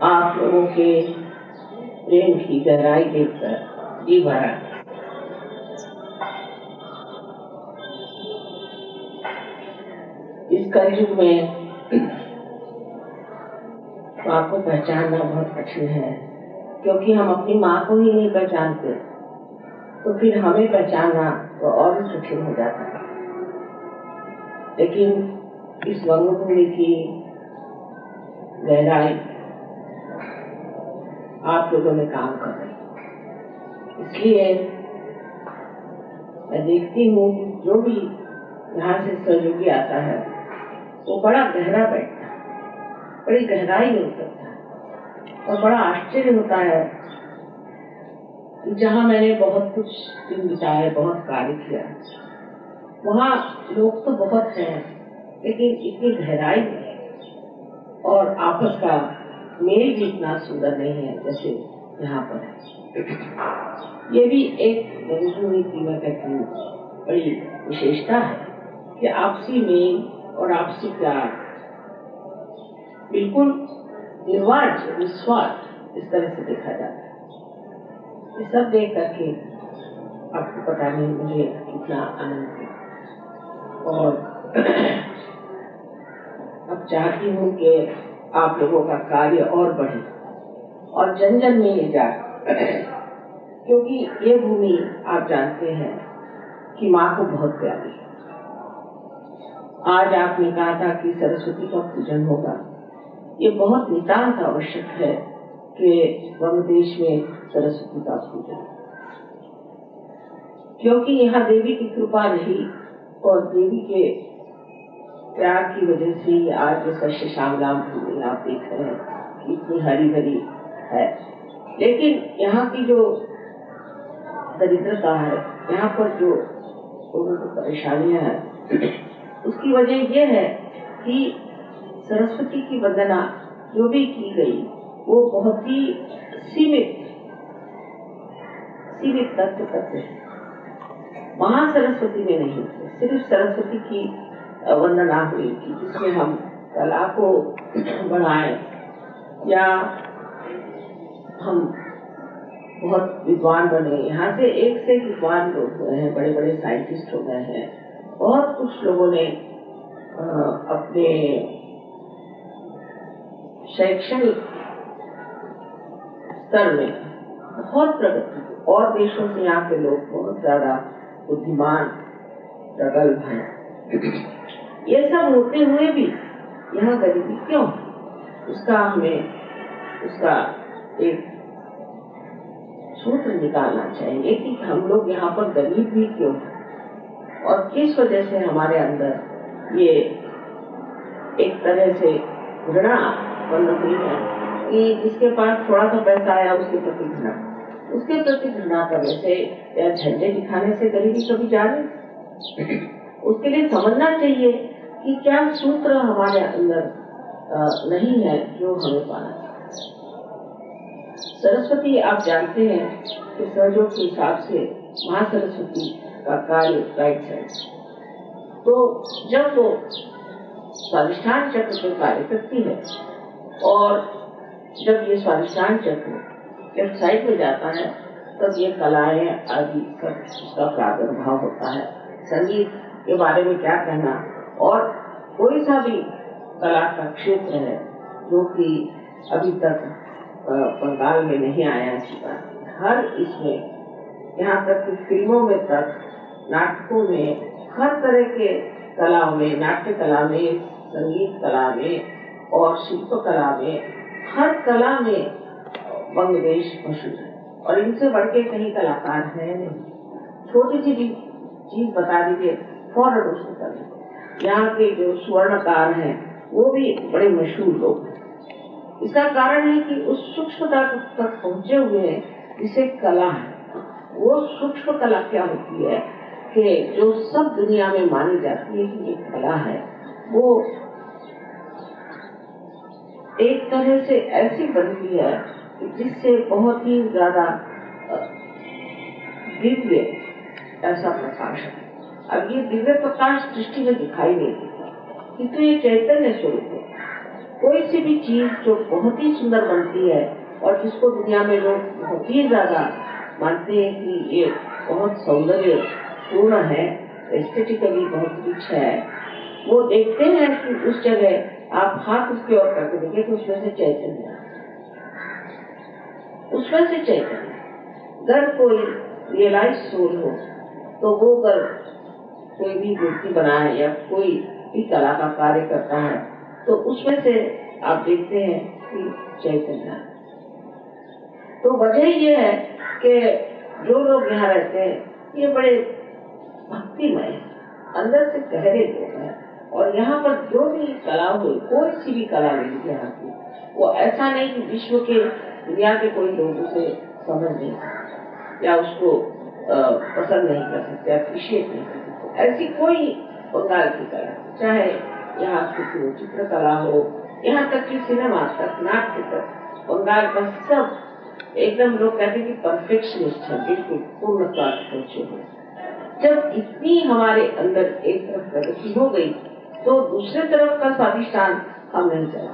आप लोगों के प्रेम की गहराई देखकर जी भरा। इस कलयुग में तो आपको पहचानना बहुत कठिन है, क्योंकि हम अपनी माँ को ही नहीं पहचानते, तो फिर हमें पहचानना तो और भी कठिन हो जाता है। लेकिन इस वंगभूमि की गहराई आप लोगों में काम कर रही, इसलिए मैं देखती हूँ कि जो भी यहाँ से सहयोगी आता है वो बड़ा गहरा बैठता है, बड़ी गहराई में उतरता है और बड़ा आश्चर्य होता है कि जहाँ मैंने बहुत कुछ दिन बिताए, बहुत कार्य किया, वहाँ लोग तो बहुत हैं, लेकिन इतनी गहराई में और आपस का मेल भी इतना सुंदर नहीं है जैसे यहाँ पर है। ये भी एक वंगभूमि की मैं कहती हूँ बड़ी विशेषता है कि आपसी मेल और आपसी प्यार बिल्कुल निर्वाज निस्वार्थ इस तरह से देखा जाता है। ये सब देख करके आपको पता नहीं मुझे कितना आनंद है, और अब चाहती हूँ कि आप लोगों का कार्य और बढ़े और जन जन में ये जाए, क्योंकि ये भूमि आप जानते हैं कि माँ को बहुत प्यारी है। आज आपने कहा था कि सरस्वती का पूजन होगा, ये बहुत नितांत आवश्यक है कि वंग देश में सरस्वती का पूजन, क्योंकि यहाँ देवी की कृपा रही और देवी के प्यार की वजह से ही आज सस्य श्यामलाम भूमि आप देख रहे हैं कि इतनी हरी भरी है। लेकिन यहाँ की जो दरिद्रता है, यहाँ पर जो लोगों को परेशानियां हैं, उसकी वजह यह है कि सरस्वती की वंदना जो भी की गई वो बहुत ही सीमित तत्व करते हैं। महासरस्वती में नहीं, सिर्फ सरस्वती की वंदना हुई कि जिसमें हम कला को बढ़ाएं, या हम बहुत विद्वान बने। यहाँ से एक से विद्वान लोग हुए हैं, बड़े बड़े साइंटिस्ट हो गए हैं, बहुत कुछ लोगों ने अपने शैक्षणिक स्तर में बहुत प्रगति, और देशों से यहाँ के लोग बहुत ज्यादा बुद्धिमान प्रगल्भ हैं। ये सब होते हुए भी यहाँ गरीबी क्यों? उसका एक सूत्र निकालना चाहिए कि हम लोग यहाँ पर गरीब भी क्यों हैं और किस वजह से हमारे अंदर ये एक तरह से घृणा बन रही है कि जिसके पास थोड़ा सा पैसा आया उसके प्रति घृणा करने से या झंडे दिखाने से गरीबी कभी जाने। उसके लिए समझना चाहिए कि क्या सूत्र हमारे अंदर नहीं है जो हमें पाना चाहिए। सरस्वती आप जानते हैं कि सहयोग के हिसाब से महासरस्वती का कार्य राइट साइड, तो जब वो स्वाधिष्ठान चक्र पे कार्य करती है और जब ये स्वाधिष्ठान चक्र लेफ्ट साइड में जाता है तब ये कलाएं आदि सब उसका प्रादुर्भाव होता है। संगीत के बारे में क्या कहना, और कोई सा भी कला का क्षेत्र है जो कि अभी तक बंगाल में नहीं आया है, हर इसमें यहाँ तक कि फिल्मों में तक, नाटकों में, हर तरह के कलाओं में, नाट्य कला में, संगीत कला में और शिल्प कला में, हर कला में वंग देश मशहूर है और इनसे बढ़ के कहीं कलाकार है नहीं। छोटी सी भी चीज बता दीजिए फौरन उसको कर दीजिए। यहाँ के जो स्वर्णकार हैं वो भी बड़े मशहूर लोग हैं। इसका कारण है कि उस सूक्ष्मता तक पहुंचे हुए हैं जिसे कला है। वो सूक्ष्म कला क्या होती है कि जो सब दुनिया में मानी जाती है कि ये कला है, वो एक तरह से ऐसी बनती है जिससे बहुत ही ज्यादा दिव्य ऐसा प्रकाश है। अब ये दिव्य प्रकाश दृष्टि में दिखाई नहीं देता, किंतु ये चैतन्य स्वरूप है। कोई सी भी चीज जो बहुत ही सुंदर बनती है और जिसको दुनिया में लोग बहुत ही ज्यादा मानते हैं कि ये बहुत सौंदर्य पूर्ण है, एस्थेटिकली बहुत रिच है, वो देखते हैं कि उस जगह आप हाथ उसकी ओर करके देखें तो उसमें से चैतन्य, उसमें से चैतन्य। अगर कोई रियलाइज सोल हो तो वो अगर कोई भी मूर्ति बनाए या कोई भी कला का कार्य करता है तो उसमें से आप देखते हैं कि चैतन्य। तो वजह ये है कि जो लोग यहाँ रहते हैं ये बड़े भक्तिमय, अंदर से गहरे लोग हैं, और यहाँ पर जो भी कला हो, कोई सी भी कला ले लीजिए यहाँ की, वो ऐसा नहीं कि विश्व के दुनिया के कोई लोग उसे समझ नहीं सकते या उसको पसंद नहीं कर सकते, अप्रिशिएट नहीं कर सकते। ऐसी कोई बंगाल की कला, चाहे यहाँ की चित्रकला हो, यहाँ तक कि सिनेमा तक, नाट्य तक, बंगाल का सब एकदम लोग कहते हैं कि परफेक्शनिस्ट है, बिल्कुल पूर्णता पहुंचे हुए। जब इतनी हमारे अंदर एक तरफ प्रगति हो गई तो दूसरे तरफ का स्वादिष्टान हम नहीं चला,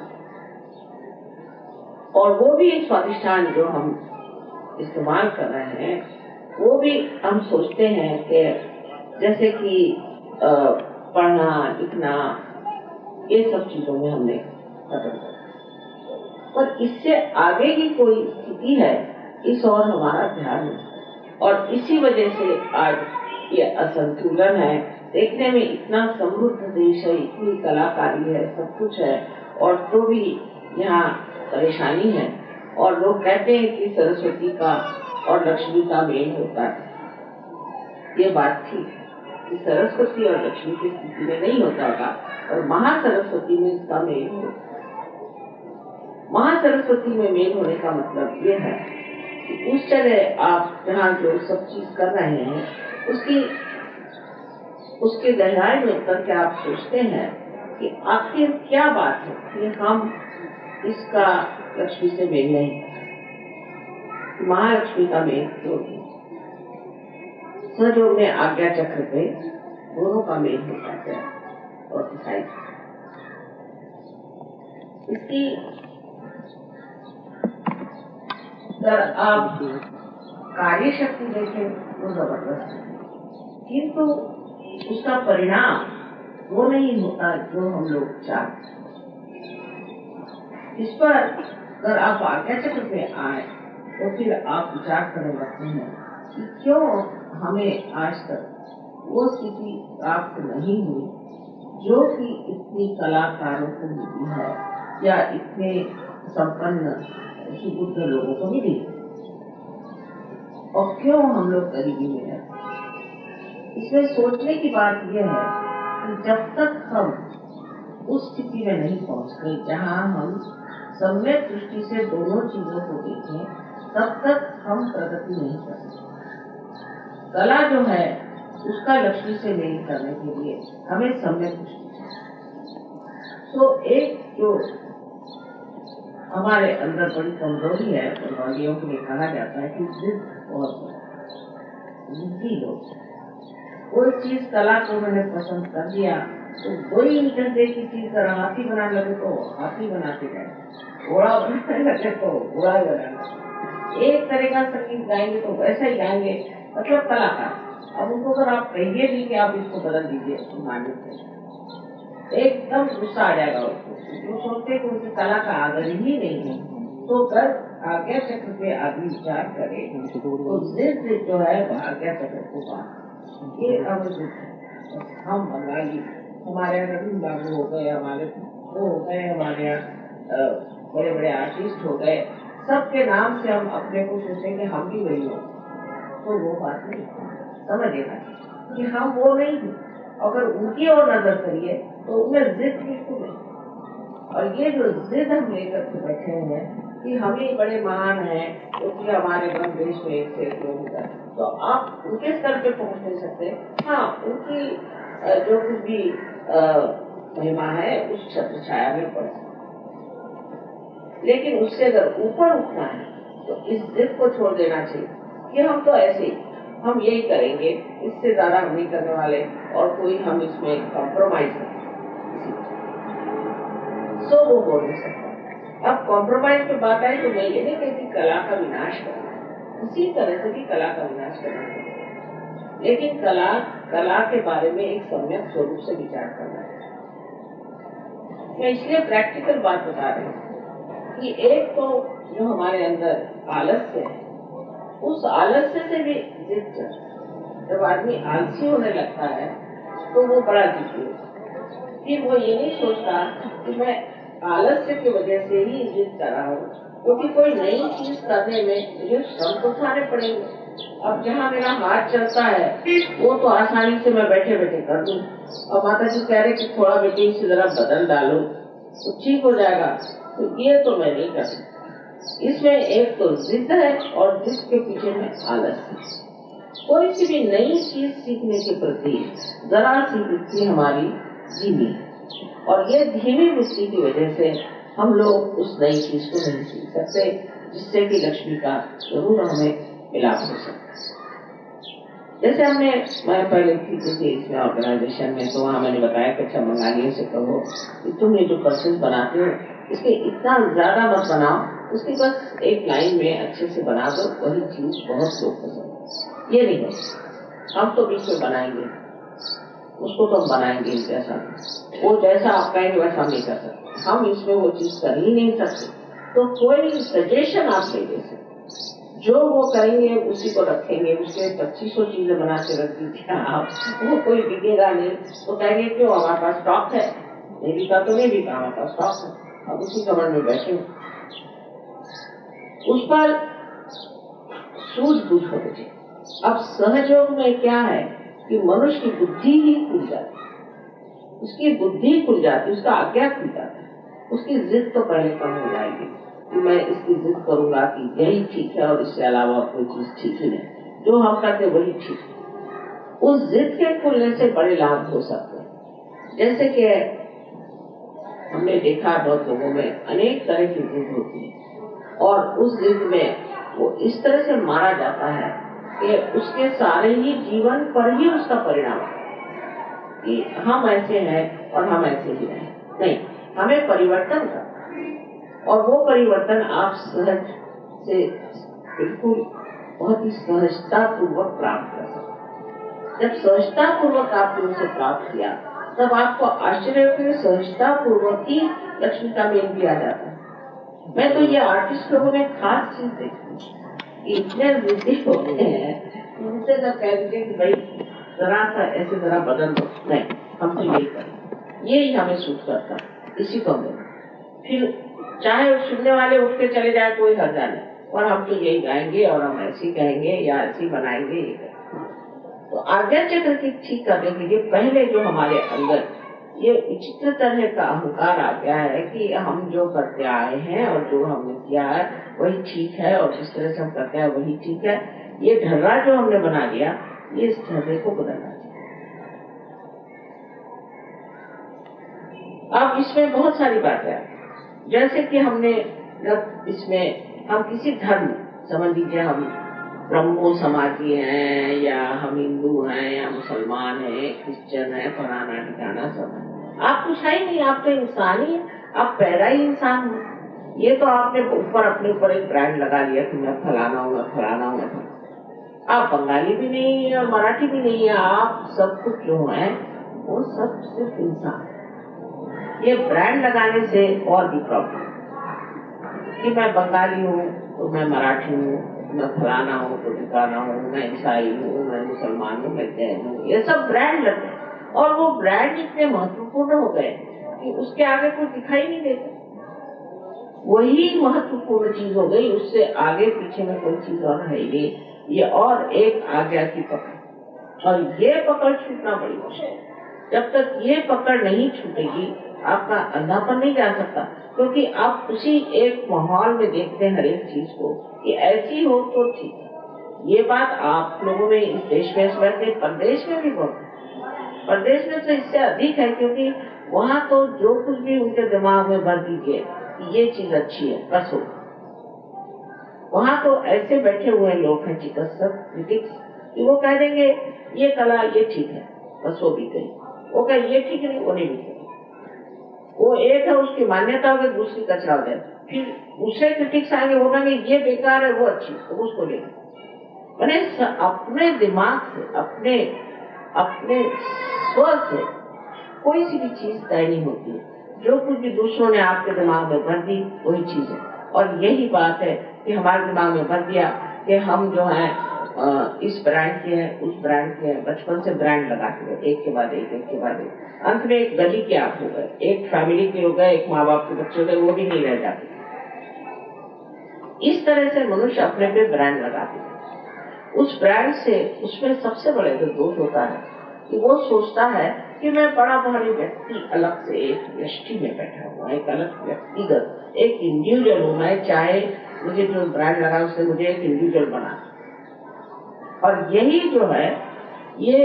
और वो भी स्वादिष्टान जो हम इस्तेमाल कर रहे हैं वो भी हम सोचते हैं कि जैसे कि पढ़ना लिखना ये सब चीजों में हमने खत्म कर, पर इससे आगे की कोई स्थिति है इस और हमारा ध्यान नहीं, और इसी वजह से आज ये असंतुलन है। देखने में इतना समृद्ध देश है, इतनी कलाकारी है, सब कुछ है, और तो भी यहाँ परेशानी है। और लोग कहते हैं कि सरस्वती का और लक्ष्मी का मेल होता है, ये बात थी कि सरस्वती और लक्ष्मी की स्थिति में नहीं होता था, और महासरस्वती में इसका मेल होता है। महासरस्वती में मेल होने का मतलब ये है कि उस जगह आप जहाँ जो सब चीज कर रहे हैं उसकी गहराई में उतर के आप सोचते हैं कि आखिर क्या बात है कि हम इसका लक्ष्मी से मेल नहीं, महालक्ष्मी का मेल क्यों नहीं। सहयोग में आज्ञा चक्र पे दोनों का मेल होता है, और इसकी अगर आप कार्य शक्ति देखें तो जबरदस्त है, किंतु उसका परिणाम वो नहीं होता जो हम लोग चाहते। इस पर अगर आप आज्ञा चक्र पे आए तो फिर आप विचार करने लगते हैं कि क्यों हमें आज तक वो स्थिति प्राप्त नहीं हुई जो कि इतनी कलाकारों को मिली है या इतने संपन्न सुबुद्ध लोगों को मिली, और क्यों हम लोग गरीबी में हैं। इसमें सोचने की बात यह है कि जब तक हम उस स्थिति में नहीं पहुंचते जहां हम सम्यक दृष्टि से दोनों चीजों को देखें, तब तक हम प्रगति नहीं कर सकते। कला जो है उसका लक्ष्मी से मेल करने के लिए हमें सम्यक दृष्टि चाहिए। तो एक जो हमारे अंदर बड़ी कमजोरी है, बंगालियों के लिए कहा जाता है कि जिद और जिद्दी लोग, कोई चीज कला को मैंने पसंद कर दिया तो वही इंटरदे की चीज अगर हाथी बनाने लगे तो हाथी बनाते जाए, घोड़ा बनाने लगे तो घोड़ा बनाने लगे, एक तरह का संगीत गाएंगे तो वैसा ही गाएंगे, मतलब कलाकार। अब उनको अगर आप कहिए भी कि आप इसको बदल दीजिए तो मानने से एकदम गुस्सा आ जाएगा उसको, वो सोचते कि उनकी कला का आदर ही नहीं है। तो अगर आज्ञा चक्र पे आदमी विचार करे तो जिद जो है वो आज्ञा चक्र को बात, ये हम बंगाली हमारे यहाँ रविंद्र लागू हो गए, हमारे वो हो गए, हमारे यहाँ बड़े बड़े आर्टिस्ट हो गए, सबके नाम से हम अपने को सोचेंगे हम भी वही हो, तो वो बात नहीं समझेगा कि हम वो नहीं हैं। अगर उनकी ओर नजर करिए तो उनमें जिद बिल्कुल नहीं, और ये जो जिद हम लेकर के बैठे हैं कि हम ही बड़े महान हैं क्योंकि हमारे बंद देश में एक से किलोमीटर, तो आप उनके स्तर पे पहुंच नहीं सकते। हाँ, उनकी जो कुछ भी महिमा है उस छत्र छाया में पड़ सकते, लेकिन उससे अगर ऊपर उठना है तो इस जिद को छोड़ देना चाहिए कि हम तो ऐसे हम यही करेंगे, इससे ज्यादा हम नहीं करने वाले, और कोई हम इसमें कॉम्प्रोमाइज नहीं। तो वो हो नहीं सकता। अब कॉम्प्रोमाइज पे बात आई तो मैं ये नहीं कहती कला का विनाश करना, इसी तरह से भी कला का विनाश करना है, लेकिन कला के बारे में एक सम्यक स्वरूप से विचार करना है। मैं इसलिए प्रैक्टिकल बात बता रही हूँ कि एक तो जो हमारे अंदर आलस्य है, उस आलस्य से भी जब आदमी आलसी होने लगता है तो वो बड़ा जिद्दी है। फिर वो ये नहीं सोचता कि मैं आलस्य की वजह से ही जिद कर रहा हूँ, क्योंकि कोई नई चीज करने में मुझे श्रम तो उठाने पड़ेंगे। अब जहाँ मेरा हाथ चलता है वो तो आसानी से मैं बैठे बैठे कर दूं। और माता जी कह रहे कि थोड़ा बेटी इसे जरा बदल डालो तो ठीक हो जाएगा, तो ये तो मैं नहीं कर सकती। इसमें एक तो जिद है और जिद के पीछे में आलस्य। कोई सी भी नई चीज सीखने के प्रति जरा सी वृत्ति हमारी धीमी है, और ये धीमी वृत्ति की वजह से हम लोग उस नई चीज को नहीं सीख सकते, जिससे कि लक्ष्मी का जरूर हमें मिलाप हो सकता है। जैसे मैं पहले थी किसी इसमें ऑर्गेनाइजेशन में, तो वहाँ मैंने बताया कि अच्छा बंगालियों से कहो कि तुम ये जो पर्सेस बनाते हो इसके इतना ज्यादा मत बनाओ, उसकी बस एक लाइन में अच्छे से बना दो, वही चीज बहुत लोग पसंद। ये नहीं है, हम तो बीच में बनाएंगे, उसको तो हम बनाएंगे जैसा, वो जैसा आप कहेंगे वैसा नहीं कर सकते, हम इसमें वो चीज कर ही नहीं सकते। तो कोई सजेशन आप नहीं दे सकते, जो वो करेंगे उसी को रखेंगे। उसके 2500 चीजें बना के रख दीजिए आप, वो कोई बिकेगा नहीं, तो कहेंगे क्यों हमारे पास स्टॉक है, नहीं बिका तो नहीं बिका, हमारे पास स्टॉक है, अब उसी कमर में बैठे उस पर सूझबूझ होनी चाहिए। अब सहयोग में क्या है कि मनुष्य की बुद्धि ही खुल जाती, उसकी बुद्धि खुल जाती, उसका आज्ञा खुल जाता है, उसकी जिद तो पहले कम हो जाएगी कि मैं इसकी जिद करूंगा कि यही ठीक है और इससे अलावा कोई चीज ठीक ही नहीं, जो हम करते वही ठीक है। उस जिद के खुलने से बड़े लाभ हो सकते हैं। जैसे कि हमने देखा बहुत लोगों में अनेक तरह की जिद होती है, और उस जिद में वो इस तरह से मारा जाता है कि उसके सारे ही जीवन पर ही उसका परिणाम है कि हम ऐसे हैं और हम ऐसे ही रहें। नहीं, हमें परिवर्तन करना, और वो परिवर्तन आप सहज से बिल्कुल बहुत ही सहजता पूर्वक प्राप्त कर सकते। जब सहजता पूर्वक आपने उसे प्राप्त किया तब आपको आश्चर्य के सहजता पूर्वक ही लक्ष्मी का मेल किया जाता है। मैं तो ये आर्टिस्ट लोगों में खास चीज देखती, इतने वृद्धि होते हैं उनसे जब कह दीजिए कि भाई जरा सा ऐसे जरा बदल दो, नहीं हम तो यही करें, यही हमें सूट करता है, इसी को हम फिर चाहे सुनने वाले उठ के चले जाए कोई हर्जा नहीं, और हम तो यही गाएंगे और हम ऐसी कहेंगे या ऐसी बनाएंगे, ये करेंगे। तो आज्ञा चक्र की ठीक करने के लिए पहले जो हमारे अंदर ये विचित्र तरह का अहंकार आ गया है कि हम जो करते आए हैं और जो हमने किया है वही ठीक है और जिस तरह से हम करते हैं वही ठीक है, ये ढर्रा जो हमने बना लिया, ये इस ढर्रे को बदलना चाहिए। अब इसमें बहुत सारी बातें हैं, जैसे कि हमने जब इसमें हम किसी धर्म समझ लीजिए, हम ब्रह्मो समाजी हैं या हम हिंदू हैं या मुसलमान हैं, क्रिश्चियन है, फलाना ठिकाना सब है, आप कुछ है ही नहीं, आप तो इंसान ही है, आप पैदा ही इंसान हो। ये तो आपने ऊपर अपने ऊपर एक ब्रांड लगा लिया कि मैं फलाना हूँ, मैं फलाना हूँ, आप बंगाली भी नहीं है और मराठी भी नहीं है, आप सब कुछ जो है वो सब सिर्फ इंसान। ये ब्रांड लगाने से और भी प्रॉब्लम कि मैं बंगाली हूँ तो मैं मराठी हूँ, मैं फलाना हूँ तो ठिकाना हूँ, मैं ईसाई हूँ, मैं मुसलमान हूँ, मैं जैन हूँ, ये सब ब्रांड लगे, और वो ब्रांड इतने महत्वपूर्ण हो गए कि उसके आगे कोई दिखाई नहीं देता। वही महत्वपूर्ण चीज हो गई, उससे आगे पीछे में कोई चीज और है ही, ये और एक आज्ञा की पकड़, और ये पकड़ छूटना बड़ी मुश्किल है। जब तक ये पकड़ नहीं छूटेगी आपका अंधापन नहीं जा सकता, क्योंकि आप उसी एक माहौल में देखते हैं हर एक चीज को कि ऐसी हो तो ठीक है। ये बात आप लोगों में इस देश में वैसे परदेश में भी बहुत है, परदेश में तो इससे अधिक है, क्योंकि वहाँ तो जो कुछ भी उनके दिमाग में भर दीजिए कि ये चीज अच्छी है बस हो। वहाँ तो ऐसे बैठे हुए लोग हैं चिकित्सक, क्रिटिक्स, कि वो कह देंगे ये कला ये ठीक है बस वो भी गई, वो कहे ये ठीक नहीं वो नहीं भी गई। वो एक है उसकी मान्यता हो गई, दूसरी कचरा हो जाए, फिर दूसरे क्रिटिक्स आएंगे, वो कहेंगे ये बेकार है, वो अच्छी, तो उसको लेंगे। मैंने अपने दिमाग से, अपने अपने स्व से कोई सी भी चीज तय नहीं होती है। जो कुछ भी दूसरों ने आपके दिमाग में भर दी वही चीज है। और यही बात है कि हमारे दिमाग में भर दिया कि हम जो है इस ब्रांड के हैं, उस ब्रांड के हैं, बचपन से ब्रांड लगाते हुए एक के बाद एक, एक के बाद एक, अंत में एक गली के आप हो गए, एक फैमिली के हो गए, एक माँ बाप के बच्चे हो गए, वो भी नहीं रह जाते। इस तरह से मनुष्य अपने पे ब्रांड लगाते हैं। उस ब्रांड से उसमें सबसे बड़ा जो दोष होता है कि वो सोचता है कि मैं बड़ा भारी व्यक्ति अलग से एक व्यष्टि में बैठा हुआ, एक अलग व्यक्तिगत, एक इंडिविजुअल हूँ। मैं चाहे मुझे जो ब्रांड लगा उससे मुझे एक इंडिविजुअल बना। और यही जो है ये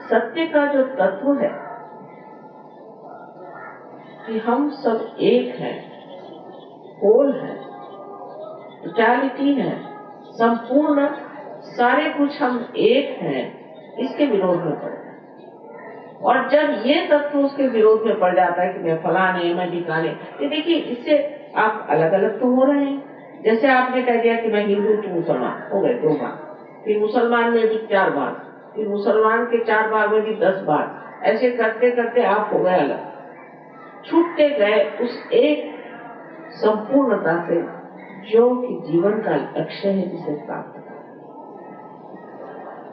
सत्य का जो तत्व है कि हम सब एक हैं, होल है, टोटलिटी है, संपूर्ण सारे कुछ हम एक हैं, इसके विरोध में पड़े। और जब ये तत्व उसके विरोध में पड़ जाता है कि मैं फलाने, मैं ढिकाने, ये देखिए इससे आप अलग अलग तो हो रहे हैं। जैसे आपने कह दिया कि मैं हिंदू तू मुसलमान, हो गए 2 भाग, फिर मुसलमान में भी 4 भाग, फिर मुसलमान के 4 भाग में भी 10 भाग, ऐसे करते करते आप हो गए अलग, छूटते गए उस एक संपूर्णता से जो कि जीवन का लक्ष्य है जिसे प्राप्त करना।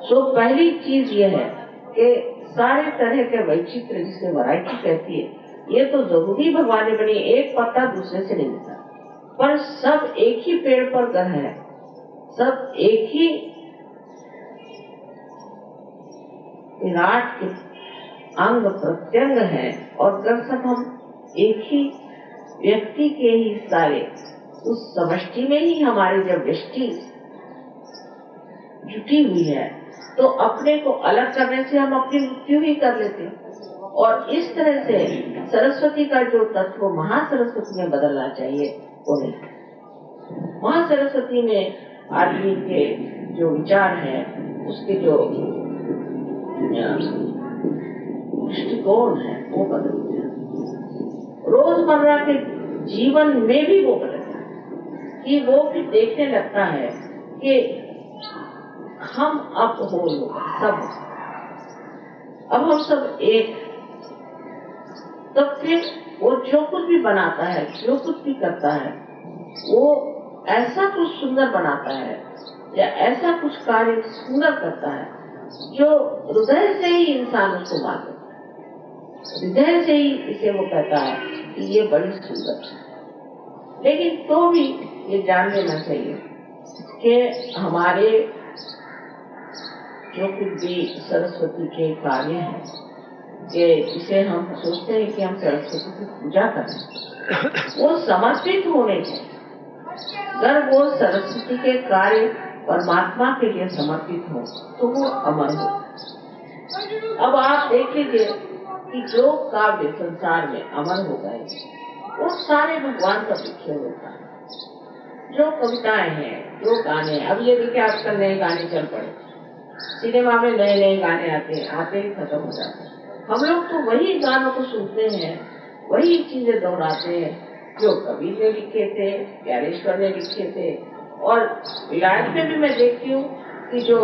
सो पहली चीज ये है कि सारे तरह के वैचित्र जिसे वैरायटी कहती है, ये तो जरूरी भगवान ने बनी, एक पत्ता दूसरे से नहीं मिलता, पर सब एक ही पेड़ पर घर है, सब एक ही विराट के अंग प्रत्यंग है, और अगर सब हम एक ही व्यक्ति के ही सारे उस समष्टि में ही हमारी जब दृष्टि जुटी हुई है तो अपने को अलग करने से हम अपनी मृत्यु ही कर लेते हैं। और इस तरह से सरस्वती का जो तत्व महासरस्वती में बदलना चाहिए वो नहीं। महासरस्वती में आदमी के जो विचार है, उसके जो दृष्टिकोण है वो बदलते हैं। रोजमर्रा के जीवन में भी वो बदलता है कि वो फिर देखने लगता है कि हम अब हो सब, अब हम सब एक। तब फिर वो जो कुछ भी बनाता है, जो कुछ भी करता है, वो ऐसा कुछ सुंदर बनाता है या ऐसा कुछ कार्य सुंदर करता है जो हृदय से ही इंसान उसको मान लेता है, हृदय से ही इसे वो कहता है कि ये बड़ी सुंदर है। लेकिन तो भी ये जान लेना चाहिए कि हमारे जो कुछ भी सरस्वती के कार्य हैं, कि जिसे हम सोचते हैं कि हम सरस्वती की पूजा करें, वो समर्पित होने चाहिए। अगर वो सरस्वती के कार्य परमात्मा के लिए समर्पित हो तो वो अमर हो। अब आप देख लीजिए कि जो काव्य संसार में अमर हो गए वो सारे भगवान का लिखे होता है। जो कविताएं हैं, जो गाने, अब ये देखिए आजकल नए गाने चल पड़े, सिनेमा में नए नए गाने आते ही खत्म हो जाते हैं। हम लोग तो वही गानों को सुनते हैं, वही चीजें दोहराते हैं जो कबीर ने लिखे थे, ज्ञानेश्वर ने लिखे थे। और विराट में भी मैं देखती हूँ कि जो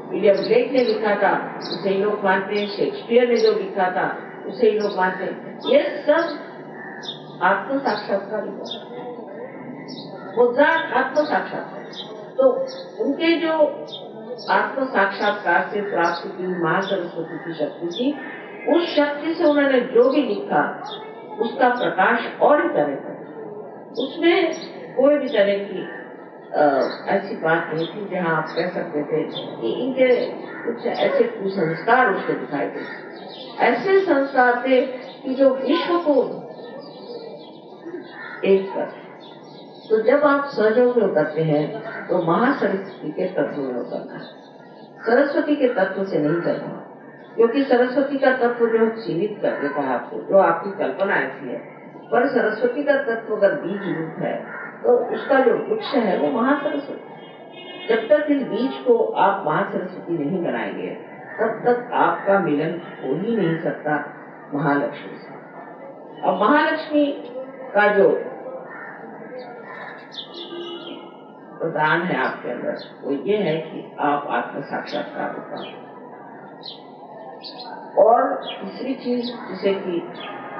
विलियम ब्लेक ने लिखा था उसे ही लोग मानते हैं, शेक्सपियर ने जो लिखा था उसे ही लोग मानते हैं। ये सब आत्म साक्षात्कार मुद्रात आत्म साक्षात्कार। तो उनके जो आत्म साक्षात्कार से प्राप्त की माँ सरस्वती की शक्ति थी, उस शक्ति से उन्होंने जो भी लिखा उसका प्रकाश और ही तरह का, उसमें कोई भी तरह की ऐसी बात नहीं थी जहाँ आप कह सकते थे कि इनके कुछ ऐसे कुसंस्कार उसको दिखाई देते। ऐसे संस्कार थे कि जो विश्व को एक कर। तो जब आप सहयोग में उतरते हैं तो महासरस्वती के तत्व में उतरना है, सरस्वती के तत्व से नहीं करना, क्योंकि सरस्वती का तत्व जो सीमित कर देता है आपको, जो आपकी कल्पना ऐसी है। पर सरस्वती का तत्व अगर बीज रूप है तो उसका जो वृक्ष है वो महासरस्वती। जब तक इस बीज को आप महासरस्वती नहीं बनाएंगे तब तक आपका मिलन हो ही नहीं सकता महालक्ष्मी से। अब महालक्ष्मी का जो प्रदान है आपके अंदर वो ये है कि आप आत्म साक्षात्कार होता है। और तीसरी चीज जिसे कि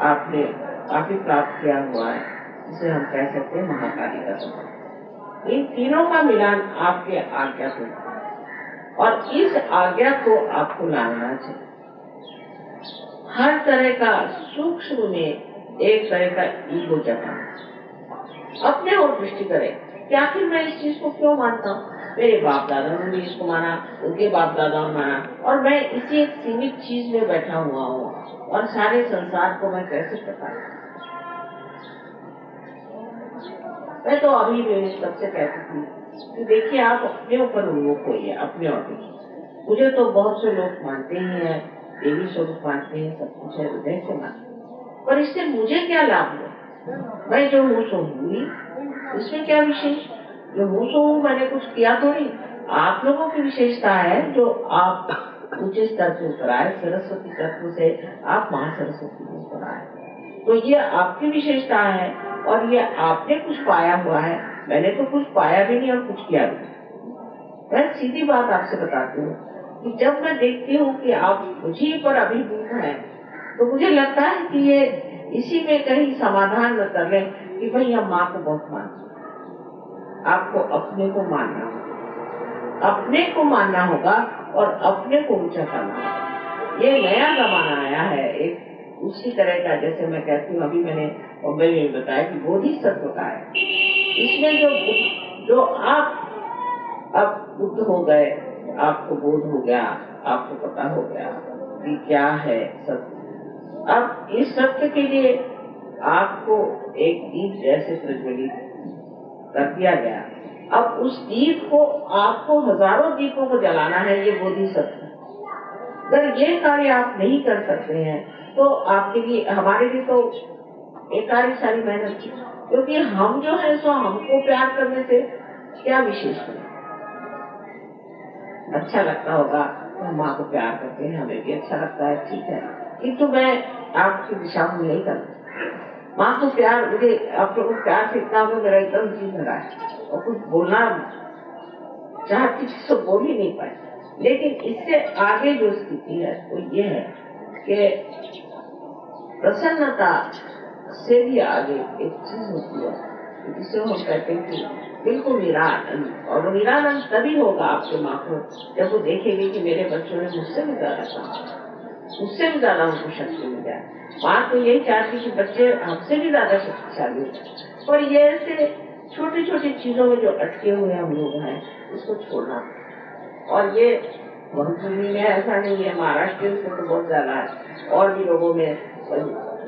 आपने काफी प्राप्त किया हुआ है, जिसे हम कह सकते हैं महाकाली का संबंध। इन तीनों का मिलान आपके आज्ञा को, और इस आज्ञा को आपको लाना चाहिए। हर तरह का सूक्ष्म में एक तरह का ईगो जगाना, अपने और दृष्टि करें कि आखिर मैं इस चीज को क्यों मानता हूँ। मेरे बाप दादा ने भी इसको माना, उनके बाप दादा ने माना, और मैं इसी एक सीमित चीज में बैठा हुआ हूँ, और सारे संसार को मैं कैसे पता। मैं तो अभी भी सबसे कहती थी कि देखिए आप अपने ऊपर उन्मुख होइए, अपने और देखिए। मुझे तो बहुत से लोग मानते ही हैं, देवी स्वरूप मानते हैं, सब कुछ है, हृदय से मानते हैं, पर इससे मुझे क्या लाभ हुआ। मैं जो हूँ सो हूँ, इसमें क्या विशेष। जो हूँ सो हूँ, मैंने कुछ किया तो नहीं। आप लोगों की विशेषता है जो आप ऊंचे स्तर से उतर आए, सरस्वती तत्व से आप महासरस्वती में उतर आए, तो ये आपकी विशेषता है, और ये आपने कुछ पाया हुआ है। मैंने तो कुछ पाया भी नहीं और कुछ किया भी नहीं। मैं सीधी बात आपसे बताती हूँ कि जब मैं देखती हूँ कि आप मुझे पर अभिभूत हैं, तो मुझे लगता है कि ये इसी में कहीं समाधान न कर लें कि भाई हम माँ को बहुत मानते हैं। आपको अपने को मानना होगा, अपने को मानना होगा और अपने को ऊंचा करना होगा। ये नया जमाना आया है एक उसी तरह का, जैसे मैं कहती हूँ, अभी मैंने बॉम्बे में बताया कि बोधिसत्व का है। इसमें जो आप अब बुद्ध हो गए, आपको बोध हो गया, आपको पता हो गया कि क्या है सत्य। अब इस सत्य के लिए आपको एक दीप जैसे प्रज्वलित कर दिया गया। अब उस दीप को आपको हजारों दीपों को जलाना है, ये बोधिसत्व। अगर ये कार्य आप नहीं कर सकते हैं तो आपके लिए, हमारे लिए तो एकारी सारी मेहनत की, क्योंकि हम जो है सो हमको प्यार करने से क्या विशेष है। अच्छा लगता होगा तो हम माँ को प्यार करते हैं, हमें भी अच्छा लगता है, ठीक है, किंतु मैं आपकी दिशा में नहीं करती। माँ को प्यार, मुझे आप लोगों को प्यार से इतना हो, मेरा एकदम जी भरा है, और कुछ बोलना चाहती तो बोल ही नहीं पाए। लेकिन इससे आगे जो स्थिति है वो ये है कि प्रसन्नता से भी आगे एक चीज होती है जिसे हम कहते हैं कि बिल्कुल निरानंद। और वो निरानंद तभी होगा आपके माँ को जब वो देखेगी कि मेरे बच्चों ने मुझसे भी ज्यादा काम, उससे भी ज्यादा उनको शक्ति मिल जाए। माँ तो यही चाहती कि बच्चे हमसे भी ज्यादा शक्तिशाली हो, पर ये ऐसे छोटी छोटी चीजों में जो अटके हुए हम लोग हैं इसको छोड़ना। और ये भोजपुरी में ऐसा नहीं है, महाराष्ट्र में तो बहुत ज्यादा है, और भी लोगों में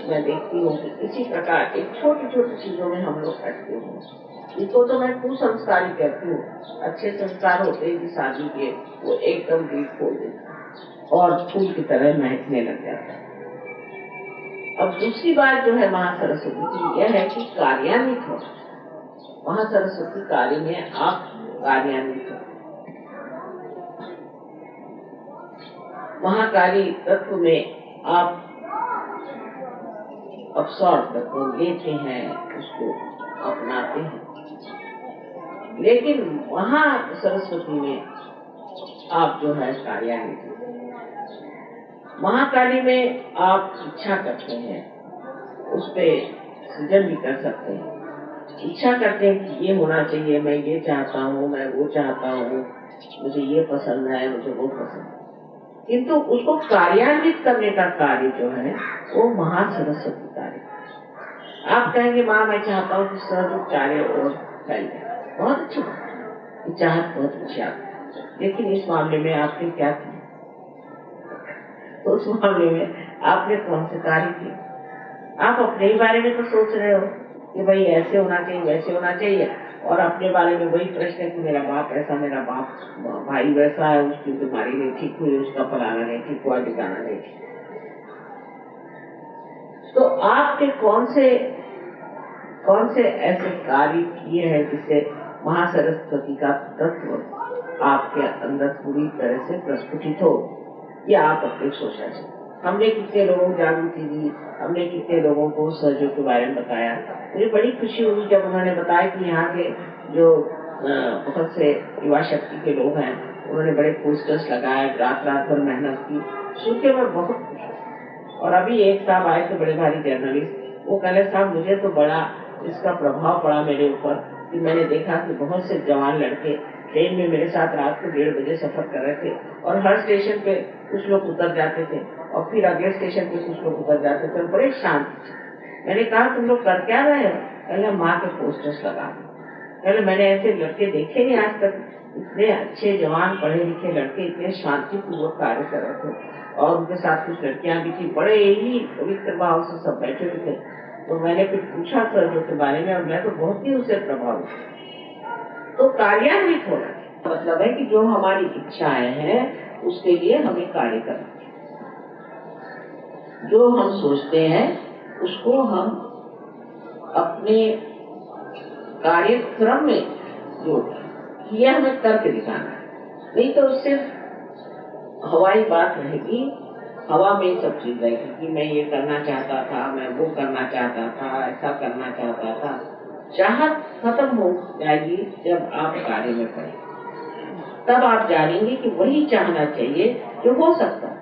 मैं देखती हूँ कि इसी प्रकार एक छोटी छोटी चीजों में हम लोग अटके हुए। इसको तो मैं कुसंस्कारी कहती हूँ। अच्छे संस्कार होते हैं कि शादी के वो एकदम दिल खोल देते और फूल की तरह महकने लग जाता है। अब दूसरी बात जो है महासरस्वती की यह है कि कार्यान्वित हो। महासरस्वती कार्य में आप कार्यान्वित हो। महाकाली तत्व में आप अवसर को लेते हैं, उसको अपनाते हैं, लेकिन वहाँ सरस्वती में आप जो है कार्यान्वित। महाकाली में आप इच्छा करते हैं, उस पे सृजन भी कर सकते हैं। इच्छा करते हैं कि ये होना चाहिए, मैं ये चाहता हूँ, मैं वो चाहता हूँ, मुझे ये पसंद है, मुझे वो पसंद है, किंतु उसको कार्यान्वित करने का कार्य जो है वो महासरस्वती कार्य। आप कहेंगे माँ मैं चाहता हूँ कि सहयोग कार्य और फैल जाए, बहुत अच्छी बात, चाहत बहुत अच्छी आप, लेकिन इस मामले में आपने क्या किया? तो उस मामले में आपने कौन से कार्य किए? आप अपने ही बारे में तो सोच रहे हो कि भाई ऐसे होना चाहिए, वैसे होना चाहिए, और अपने बारे में वही प्रश्न है कि मेरा बाप ऐसा, मेरा बाप भाई वैसा है, उसकी बीमारी नहीं ठीक हुई, उसका फलाना नहीं ठीक हुआ, ठिकाना नहीं ठीक। तो आपके कौन से ऐसे कार्य किए हैं जिससे महासरस्वती का तत्व आपके अंदर पूरी तरह से प्रस्फुटित हो, या आप अपनी सोचा चाहिए। हमने कितने लोगों को जागृति दी, हमने कितने लोगों को सहयोग के बारे में बताया। मुझे बड़ी खुशी हुई जब उन्होंने बताया कि यहाँ के जो बहुत से युवा शक्ति के लोग हैं, उन्होंने बड़े पोस्टर्स लगाए, रात रात भर मेहनत की। सुन के मैं बहुत खुश हूँ। और अभी एक साहब आए थे, बड़े भारी जर्नलिस्ट, वो कहले साहब मुझे तो बड़ा इसका प्रभाव पड़ा मेरे ऊपर कि मैंने देखा कि बहुत से जवान लड़के ट्रेन में मेरे साथ रात को 1:30 बजे सफर कर रहे थे और हर स्टेशन पे कुछ लोग उतर जाते थे और फिर अगले स्टेशन पे कुछ लोग उतर जाते थे, बड़े शांत। मैंने कहा तुम लोग कर क्या रहे हो? कहले माँ के पोस्टर्स लगा। कहले मैंने ऐसे लड़के देखे नहीं आज तक, इतने अच्छे जवान पढ़े लिखे लड़के इतने शांतिपूर्वक कार्य कर रहे थे और उनके साथ कुछ लड़कियां भी थी, बड़े ही पवित्र भाव से सब बैठे हुए थे। तो मैंने फिर पूछा सर के बारे में और मैं तो बहुत ही उससे प्रभावित। तो कार्यान्वित होना मतलब है कि जो हमारी इच्छाएं हैं उसके लिए हमें कार्य करना, जो हम सोचते हैं उसको हम अपने कार्यक्रम में जोड़ना, ये हमें करके दिखाना है। नहीं तो सिर्फ हवाई बात रहेगी, हवा में सब चीज रहेगी कि मैं ये करना चाहता था, मैं वो करना चाहता था, ऐसा करना चाहता था। चाहत खत्म हो जाएगी जब आप कार्य में पड़ेंगे, तब आप जानेंगे कि वही चाहना चाहिए जो हो सकता है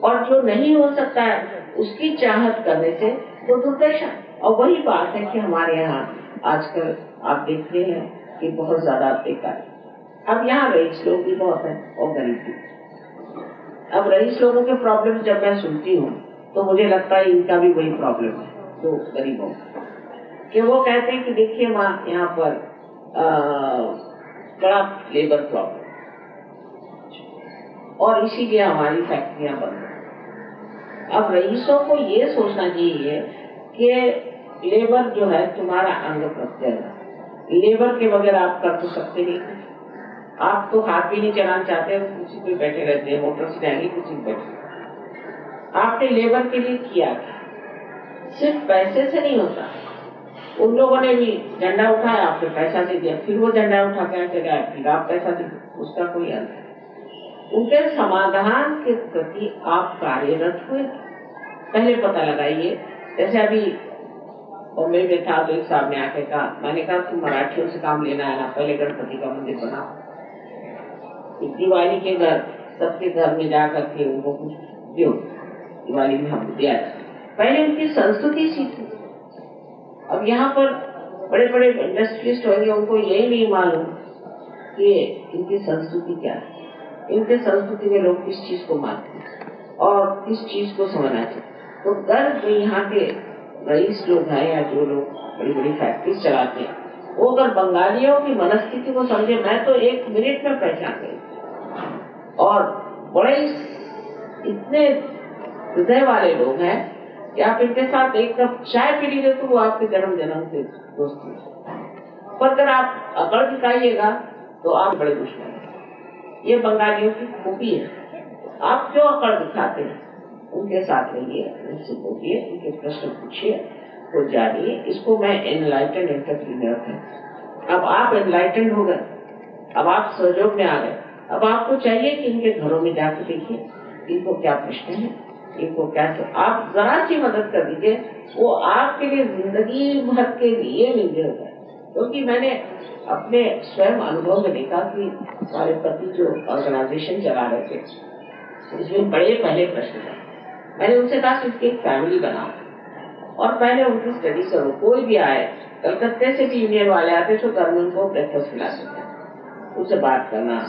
और जो नहीं हो सकता है उसकी चाहत करने से तो दुर्दशा। और वही बात है कि हमारे यहाँ आजकल आप देखते हैं कि बहुत ज्यादा बेकार। अब यहाँ रईस लोग भी बहुत हैं और गरीब भी। अब रईस लोगों के प्रॉब्लम जब मैं सुनती हूँ तो मुझे लगता है इनका भी वही प्रॉब्लम है जो गरीबों कि वो कहते हैं कि देखिए माँ यहाँ पर बड़ा लेबर प्रॉब्लम और इसीलिए हमारी फैक्ट्रियां बंद हैं। अब रईसों को ये सोचना चाहिए कि लेबर जो है तुम्हारा अंग प्रत्यंग है, लेबर के बगैर आप कर तो सकते नहीं। आप तो हाथ भी नहीं चलाना चाहते, कुर्सी पे बैठे रहते हैं, मोटर से जाएंगे कुर्सी पे बैठे। आपने लेबर के लिए किया, सिर्फ पैसे से नहीं होता। उन लोगों ने भी झंडा उठाया, आपने पैसा दे दिया, फिर वो झंडा उठा के चले आए, फिर आप पैसा दे, उसका कोई अंत नहीं। उनके समाधान के प्रति आप कार्यरत हुए, पहले पता लगाइए। जैसे अभी बॉम्बे में था तो एक साहब ने आके कहा, मैंने कहा तुम मराठियों से काम लेना है ना, पहले गणपति का मंदिर बनाओ। दिवाली के घर सबके घर में जाकर के उनको कुछ दो, दिवाली में हम दिया, पहले उनकी संस्कृति सीखो। अब यहाँ पर बड़े बड़े इंडस्ट्रियलिस्ट होंगे, उनको यही नहीं मालूम कि इनकी संस्कृति क्या है, इनके संस्कृति में लोग किस चीज को मानते हैं और किस चीज को समझना चाहिए। तो अगर यहाँ के रईस लोग हैं या जो लोग बड़ी बड़ी फैक्ट्रीज चलाते हैं, वो अगर बंगालियों की मनस्थिति को समझे, मैं तो 1 मिनट में पहचान गई। और बड़े इतने हृदय वाले लोग हैं कि आप इनके साथ एक कप चाय पी लीजिए तो वो आपके जन्म जन्म के दोस्त हैं। पर अगर आप अकड़ दिखाइएगा तो आप बड़े दुश्मन हैं। ये बंगालियों की खूबी है। आप जो अकड़ दिखाते हैं उनके साथ रहिए, उनसे बोलिए, उनके प्रश्न पूछिए, तो जानिए। इसको मैं एनलाइटेंड एंटरप्रेन्योर कहती हूँ। अब आप एनलाइटेंड हो गए, अब आप सहयोग में आ गए, अब आपको चाहिए कि इनके घरों में जाकर देखिए इनको क्या प्रश्न है, इनको क्या आप जरा सी मदद कर दीजिए, वो आपके लिए जिंदगी भर के लिए मिल होगा। क्योंकि मैंने अपने स्वयं अनुभव में देखा कि हमारे पति जो ऑर्गेनाइजेशन चला रहे थे, इसमें बड़े पहले प्रश्न था। मैंने उनसे कहा कि इसकी एक फैमिली बनाओ और पहले उनकी स्टडी करो। कोई भी आए, कलकत्ते से भी यूनियन वाले आते तो घर में उनको ब्रेकफास्ट खिला सकते, उनसे बात करना,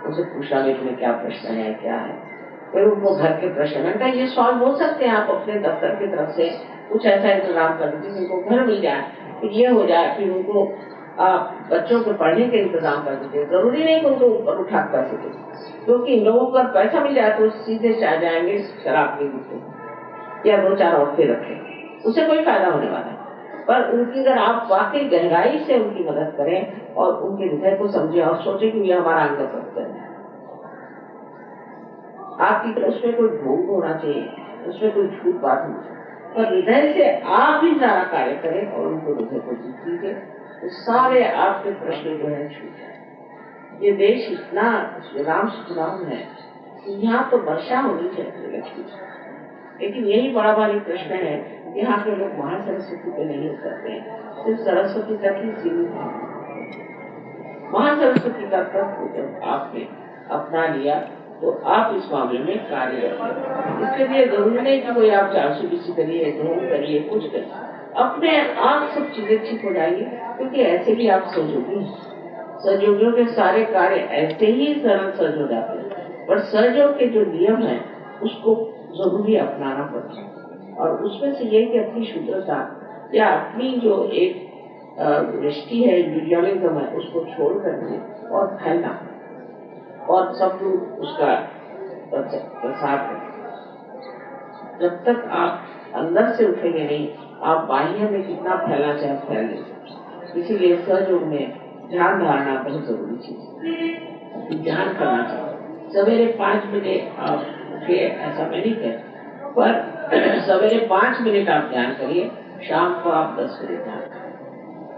उनसे पूछना भी तुम्हें क्या प्रश्न है, क्या है, फिर उनको घर के प्रश्न। मैंने कहा ये सॉल्व हो सकते हैं, आप अपने दफ्तर की तरफ से कुछ ऐसा इंतजाम कर दीजिए जिनको घर मिल जाए, फिर ये हो जाए, फिर उनको आप बच्चों के पढ़ने के इंतजाम कर दीजिए। जरूरी नहीं कि उनको ऊपर उठा पैसे दे, क्योंकि इन लोगों को अगर पैसा मिल जाए तो सीधे चाह जाएंगे शराब के गुस्से या 2-4 औरतें रखें, उससे कोई फायदा होने वाला है। पर उनकी अगर आप वाकई गहराई से उनकी मदद करें और उनके हृदय को समझे और सोचे कि ये हमारा अंग प्रत्यंग है, आपकी उसमें कोई भोग होना चाहिए, उसमें कोई झूठ बात नहीं चाहिए, पर हृदय से आप ही सारा कार्य करें और उनको हृदय को जीत लीजिए, तो सारे आपके प्रश्न जो है छूट जाए। ये देश इतना राम सुखराम है, यहाँ तो वर्षा होनी चाहिए लक्ष्मी, लेकिन यही बड़ा भारी प्रश्न है, यहाँ के लोग महासरस्वती पे नहीं उतरते हैं, सिर्फ सरस्वती तक ही सीमित है। महासरस्वती का तत्व जब आपने अपना लिया तो आप इस मामले में कार्य करें। इसके लिए जरूरी नहीं कि कोई आप 420 करिए, ध्रुव करिए, कुछ करिए, अपने आप सब चीजें ठीक हो जाएगी, क्योंकि ऐसे भी आप सहयोगी हैं। सहयोगियों के सारे कार्य ऐसे ही सरल सहज हो जाते हैं, पर सहयोग के जो नियम है उसको जरूरी अपनाना पड़ता है। और उसमें से ये कि अपनी शुद्धता या अपनी जो एक दृष्टि है, इंडिविजुअलिज्म है, उसको छोड़ करके और फैलना और सब लोग उसका प्रसार करें। जब तक आप अंदर से उठेंगे नहीं, आप बाह्य में कितना फैलना चाहे फैल नहीं सकते। इसीलिए सहयोग में ध्यान धारणा बहुत जरूरी चीज है। ध्यान करना चाहिए। सवेरे 5 बजे आप उठिए, ऐसा मैं नहीं कहता, पर सवेरे 5 मिनट आप ध्यान करिए, शाम को आप 10 मिनट ध्यान करिए।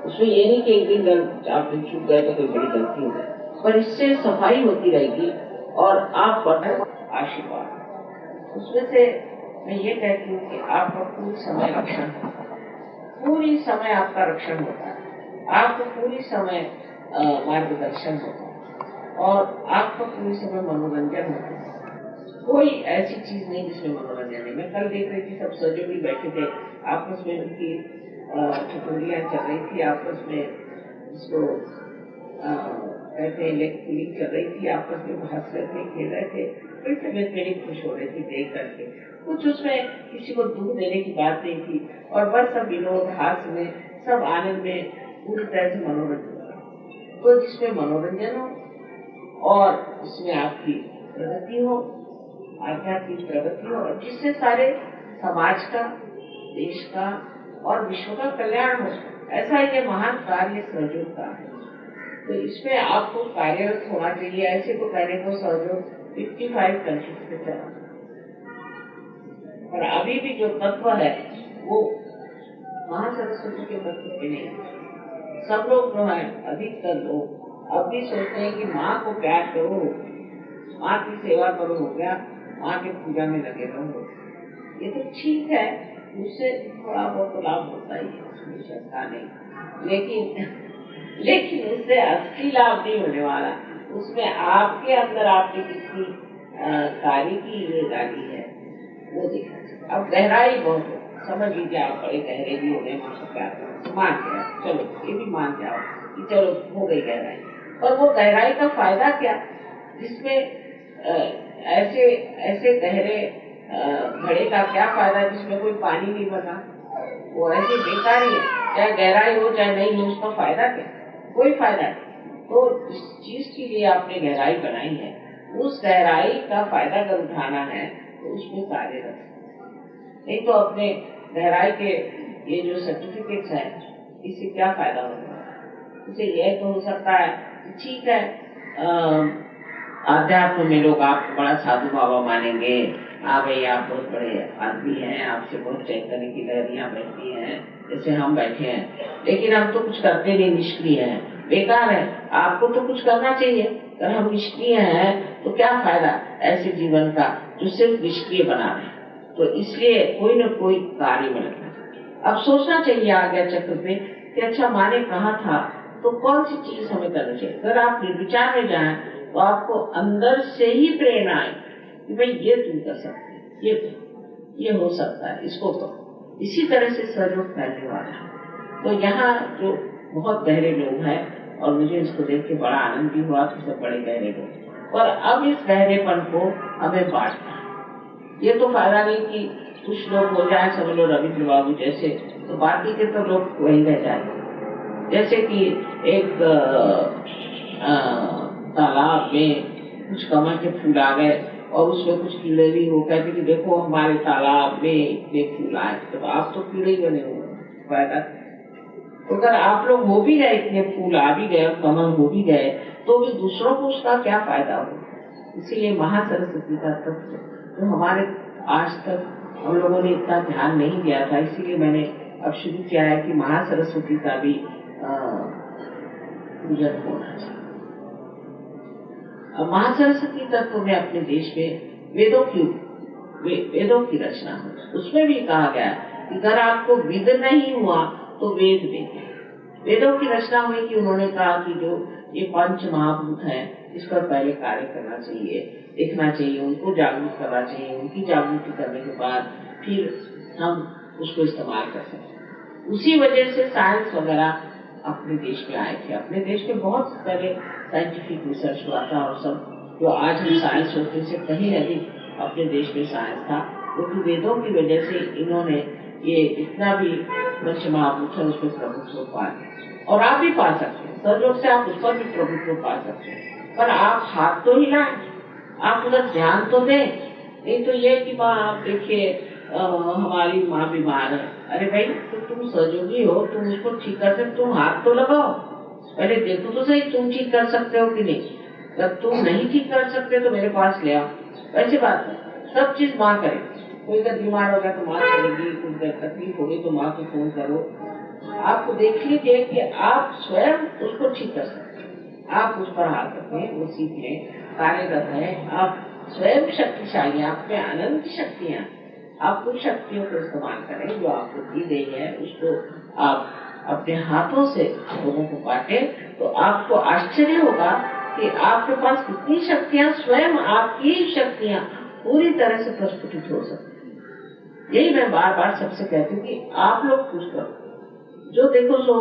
उसमें ये नहीं कि एक दिन आप चूक गए तो कोई बड़ी गलती हो गई, पर इससे सफाई होती रहेगी और आप पर आशीर्वाद। उसमें से मैं ये कहती हूँ कि आपका पूरी समय रक्षण होता है, पूरी समय आपका रक्षण होता है, आपको पूरी समय मार्गदर्शन होता है और आपका पूरी समय मनोरंजन होता है। कोई ऐसी चीज नहीं जिसमें मनोरंजन नहीं। मैं कल देख रही थी, सब सहयोगी बैठे थे, आपस में उनकी ठिठुरियां चल रही थी, आपस में इसको कहते हैं इलेक्ट्रिक चल रही थी, आपस में हंस रहे थे, खेल रहे थे, कोई तबियत मेरी खुश हो रही थी देख करके। कुछ उसमें किसी को दुख देने की बात नहीं थी और बस सब विनोद हास्य में, सब आनंद में, पूरी तरह से मनोरंजन। तो जिसमें मनोरंजन हो और इसमें आपकी प्रगति हो, आध्यात्मिक प्रगति हो, और जिससे सारे समाज का, देश का और विश्व का कल्याण हो, ऐसा ये महान कार्य सहयोग का है। तो इसमें आपको कार्यरत होना चाहिए। ऐसे तो पहले तो सहयोग 55 कंट्रीज से चला, और अभी भी जो तत्व है वो महासरस्वती के तत्व पे नहीं है। सब लोग जो है, अधिकतर लोग अब भी सोचते हैं कि माँ को प्यार करो, माँ की सेवा करो, हो गया, माँ के पूजा में लगे रहो। ये तो ठीक है, उससे थोड़ा बहुत लाभ होता ही है, उसमें शंका नहीं, लेकिन उससे असली लाभ नहीं होने वाला। उसमें आपके अंदर आपने कितनी कार्य की ये डाली है वो देखना चाहिए। अब गहराई बहुत है, समझ लीजिए आप बड़े गहरे भी हो गए, माँ को प्यार करो, मान गया, चलो ये भी मान जाओ कि चलो हो गई गहराई, और वो गहराई का फायदा क्या, जिसमें ऐसे ऐसे गहरे घड़े का क्या फायदा जिसमें कोई पानी नहीं बना, वो ऐसे बेकार ही है, चाहे गहराई हो चाहे नहीं हो, उसका फायदा क्या, कोई फायदा नहीं। तो जिस चीज के लिए आपने गहराई बनाई है, उस गहराई का फायदा अगर उठाना है तो उसमें कार्यरत, नहीं तो अपने गहराई के ये जो सर्टिफिकेट्स हैं, इससे क्या फायदा होगा। इसे यह तो हो सकता है ठीक है, आध्यात्म में लोग आपको बड़ा साधु बाबा मानेंगे, हाँ भाई आप बहुत बड़े आदमी हैं, आपसे बहुत चैतन्य की लहरियां बहती हैं, जैसे हम बैठे हैं, लेकिन हम तो कुछ करते नहीं, निष्क्रिय हैं, बेकार है। आपको तो कुछ करना चाहिए। अगर हम निष्क्रिय हैं तो क्या फायदा ऐसे जीवन का जो सिर्फ निष्क्रिय बना रहे। तो इसलिए कोई न कोई कार्य में लगना चाहिए। अब सोचना चाहिए आ गया चक्र पे कि अच्छा माँ ने कहा था तो कौन सी चीज हमें करनी चाहिए। अगर आप निर्विचार में जाएं तो आपको अंदर से ही प्रेरणा आए कि भाई ये तुम कर सकते हैं, ये हो सकता है, इसको करो। इसी तरह से सहयोग फैलने वाला है। तो यहाँ जो बहुत गहरे लोग हैं, और मुझे इसको देख के बड़ा आनंद भी हुआ कि सब बड़े गहरे लोग, और अब इस गहरेपन को हमें बांटना है। ये तो फायदा नहीं कि कुछ लोग हो जाए, समझ लो रविंद्र बाबू जैसे, तो बाकी के तो लोग वही रह जाएंगे। जैसे कि एक तालाब में कुछ कमल के फूल आ गए और उसमें कुछ कीड़े भी हो, कहते कि देखो हमारे तालाब में इतने फूल आए, तो आप तो कीड़े ही बने हुए, फायदा। तो अगर आप लोग हो भी गए, इतने फूल आ भी गए, कमल हो भी गए, तो भी दूसरों को उसका क्या फायदा हो। इसीलिए महासरस्वती का तत्व तो हमारे आज तक हम लोगों ने इतना ध्यान नहीं दिया था, इसीलिए मैंने अब शुरू किया है कि महासरस्वती का भी पूजन होना चाहिए। महासरस्वती तत्व में अपने देश में वेदों की वेदों की रचना हो। उसमें भी कहा गया है कि अगर आपको विद नहीं हुआ तो वेद देखिए। वेदों की रचना हुई कि उन्होंने कहा कि जो ये पंच महाभूत हैं इस पर पहले कार्य करना चाहिए, देखना चाहिए, उनको जागरूक करना चाहिए। उनकी जागृति करने के बाद फिर हम उसको इस्तेमाल कर सकते हैं। उसी वजह से साइंस वगैरह अपने देश में आए थे। अपने देश में बहुत पहले साइंटिफिक रिसर्च हुआ था और सब जो आज हम साइंस होते से कहीं अधिक अपने देश में साइंस था, क्योंकि वेदों की वजह से इन्होंने ये इतना भी पंच महाभूत है उसमें प्रभुत्व पा और आप भी पा सकते हैं। सहयोग से आप उस पर भी प्रभुत्व पा सकते हैं, पर आप हाथ तो हिलाएं, आप उधर ध्यान तो दें। नहीं तो ये कि माँ आप देखिए हमारी माँ बीमार है, अरे भाई तो तुम सहयोगी हो, तुम उसको ठीक कर सकते, तुम हाथ तो लगाओ, पहले देखो तो सही तुम ठीक कर सकते हो कि नहीं। अगर तुम नहीं ठीक कर सकते तो मेरे पास ले आओ। वैसी बात है, सब चीज माँ करे। कोई अगर बीमार हो गया तो माँ करेगी, कुछ तकलीफ होगी तो माँ को फोन करो। आप देख लीजिए कि आप स्वयं उसको ठीक कर सकते हैं। आप उस पर हाथ रखें, वो सीख लें, कार्यरत है, आप स्वयं शक्तिशाली, आप में अनंत शक्तियां, आप उन शक्तियों को इस्तेमाल करें जो आपको दी गई है, उसको आप अपने हाथों से लोगों को बांटे तो आपको आश्चर्य होगा कि आपके पास कितनी शक्तियां, स्वयं आपकी शक्तियां पूरी तरह से प्रस्फुटित हो सकती है। यही मैं बार बार सबसे कहती हूँ कि आप लोग कुछ करो, जो देखो सो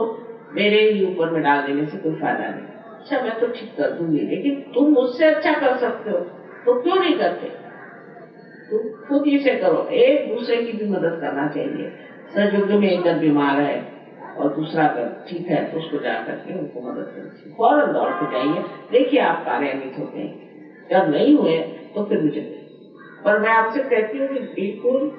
मेरे ही ऊपर में डाल देने से कोई फायदा नहीं। अच्छा मैं तो ठीक कर दूंगी, लेकिन तुम मुझसे अच्छा कर सकते हो तो क्यों नहीं करते? तुम खुद ही से करो। एक दूसरे की भी मदद करना चाहिए। सहयोग में एक बीमार है और दूसरा अगर ठीक है तो उसको जा करके उनको मदद करिए, फौरन दौड़ के जाइए, देखिए आप कार्यान्वित होते हैं। जब नहीं हुए तो फिर मुझे, पर मैं आपसे कहती हूँ कि बिल्कुल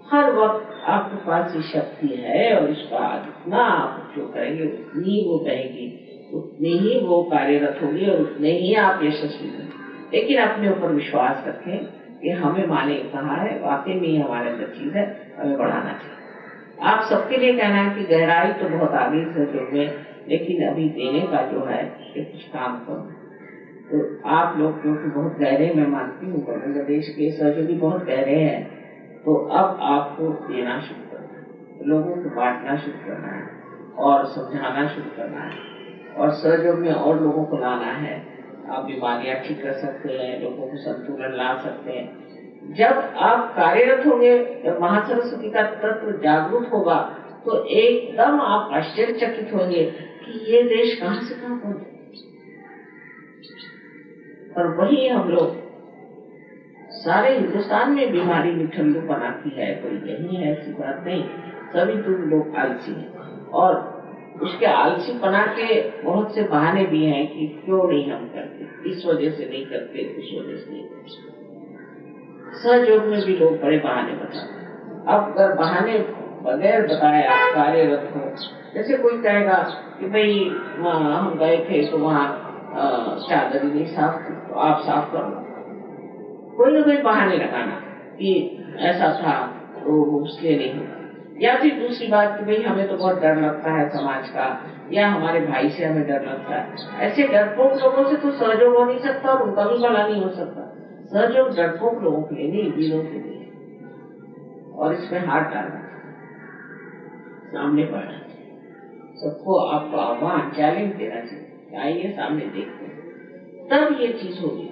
हर वक्त आपके पास ये शक्ति है और इसका जितना आप उपयोग करेंगे उतनी वो बहेगी, उतनी ही वो कार्यरत होगी और उतने ही आप यशस्वी होंगे। लेकिन अपने ऊपर विश्वास रखें कि हमें माँ ने कहा है, वाकई में हमारे अंदर चीज है, हमें बढ़ाना चाहिए। आप सबके लिए कहना है कि गहराई तो बहुत आगे सहयोग में, लेकिन अभी देने का जो है ये कुछ काम करो। तो आप लोग क्योंकि बहुत गहरे, मैं मानती हूँ देश के सहयोगी बहुत गहरे हैं, तो अब आपको देना शुरू करना है, लोगों को बांटना शुरू करना है और समझाना शुरू करना है और सहयोग में और लोगों को लाना है। आप बीमारियां ठीक कर सकते हैं, लोगों को संतुलन ला सकते हैं। जब आप कार्यरत होंगे, जब महासरस्वती का तत्व जागरूक होगा तो एकदम आप आश्चर्यचकित होंगे कि ये देश कहां से कहां पहुंचे। और वही हम लोग सारे हिंदुस्तान में बीमारी निठल्लू बनाती है, कोई नहीं है, ऐसी बात नहीं। सभी तुम लोग आलसी हैं और उसके आलसी बना के बहुत से बहाने भी हैं कि क्यों नहीं हम करते, इस वजह से नहीं करते, उस वजह से नहीं करते। सहयोग में भी लोग बड़े बहाने बताते हैं। अब अगर बहाने बगैर बताए आप कार्यरत हो, जैसे कोई कहेगा कि भाई हम गए थे तो वहाँ चादर ही नहीं साफ थी तो आप साफ कर लो, कोई ना कोई बहाने लगाना कि ऐसा था तो उसलिए नहीं होगा। या फिर दूसरी बात कि भाई हमें तो बहुत डर लगता है समाज का, या हमारे भाई से हमें डर लगता है। ऐसे डरपोक लोगों से तो सहयोग हो नहीं सकता और उनका भी भला नहीं हो सकता। सहयोग डरपोक लोगों के लिए नहीं, वीरों के लिए, और इसमें हाथ डालना चाहिए, सामने बढ़ना चाहिए, सबको आपको आह्वान, चैलेंज देना चाहिए, आइए सामने देखते हैं, तब ये चीज होगी।